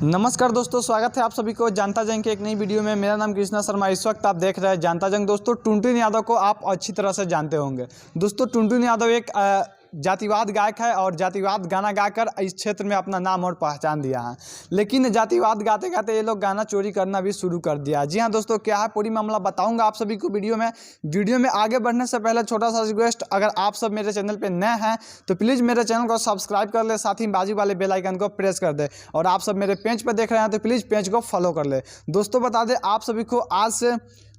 नमस्कार दोस्तों, स्वागत है आप सभी को जानता जंग के एक नई वीडियो में। मेरा नाम कृष्णा शर्मा। इस वक्त आप देख रहे हैं जानता जंग। दोस्तों, टुनटुन यादव को आप अच्छी तरह से जानते होंगे। दोस्तों, टुनटुन यादव एक जातिवाद गायक है और जातिवाद गाना गाकर इस क्षेत्र में अपना नाम और पहचान दिया है। लेकिन जातिवाद गाते गाते ये लोग गाना चोरी करना भी शुरू कर दिया। जी हाँ दोस्तों, क्या है पूरी मामला बताऊंगा आप सभी को वीडियो में आगे बढ़ने से पहले छोटा सा रिक्वेस्ट, अगर आप सब मेरे चैनल पे नए हैं तो प्लीज़ मेरे चैनल को सब्सक्राइब कर ले, साथ ही बाजू वाले बेल आइकन को प्रेस कर दे। और आप सब मेरे पेज पर देख रहे हैं तो प्लीज़ पेज को फॉलो कर ले। दोस्तों, बता दें आप सभी को, आज से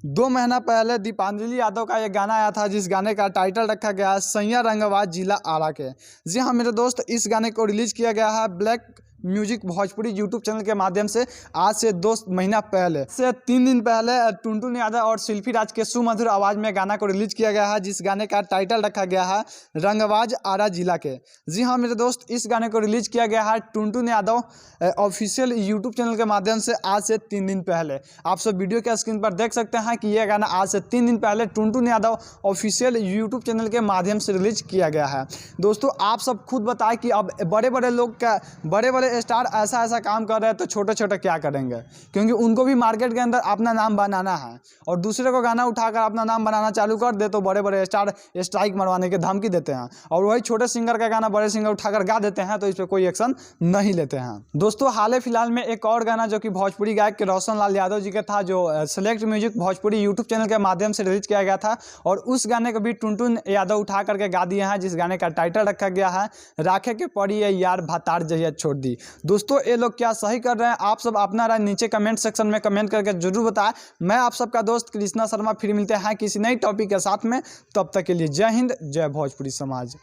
2 महीना पहले दीपांजलि यादव का एक गाना आया था, जिस गाने का टाइटल रखा गया है सैया रंगवा जिला आरा के। जी हाँ मेरे दोस्त, इस गाने को रिलीज़ किया गया है black music Bhojpuri YouTube channel के माध्यम से। आज से 2 महीना पहले से 3 दिन पहले टुनटुन यादव और शिल्पी राज के सुमधुर आवाज़ में गाना को रिलीज किया गया है, जिस गाने का टाइटल रखा गया है रंगवाज आरा जिला के। जी हाँ मेरे दोस्त, इस गाने को रिलीज किया गया है Tuntun Yadav official YouTube channel के माध्यम से आज से 3 दिन पहले। आप सब वीडियो के स्क्रीन पर देख सकते हैं कि यह गाना आज से 3 दिन पहले Tuntun Yadav official YouTube channel के माध्यम से रिलीज किया गया है। दोस्तों, आप सब खुद बताएं कि अब बड़े बड़े लोग का बड़े स्टार ऐसा काम कर रहे हैं तो छोटे छोटे क्या करेंगे, क्योंकि उनको भी मार्केट के अंदर अपना नाम बनाना है। और दूसरे को गाना उठाकर अपना नाम बनाना चालू कर दे तो बड़े बड़े स्टार स्ट्राइक मरवाने की धमकी देते हैं, और वही छोटे सिंगर का गाना बड़े सिंगर उठाकर गा देते हैं तो इस पर कोई एक्शन नहीं लेते हैं। दोस्तों, हाल फिलहाल में एक और गाना जो कि भोजपुरी गायक के रोशन लाल यादव जी का था, जो select music Bhojpuri YouTube channel के माध्यम से रिलीज किया गया था, और उस गाने को भी टुनटुन यादव उठा करके गा दिए हैं, जिस गाने का टाइटल रखा गया है राखे के पड़ी है यार भातार जहिया छोड़ दी। दोस्तों, ये लोग क्या सही कर रहे हैं? आप सब अपना राय नीचे कमेंट सेक्शन में कमेंट करके जरूर बताएं। मैं आप सबका दोस्त कृष्णा शर्मा, फिर मिलते हैं किसी नई टॉपिक के साथ में। तब तक के लिए जय हिंद, जय भोजपुरी समाज।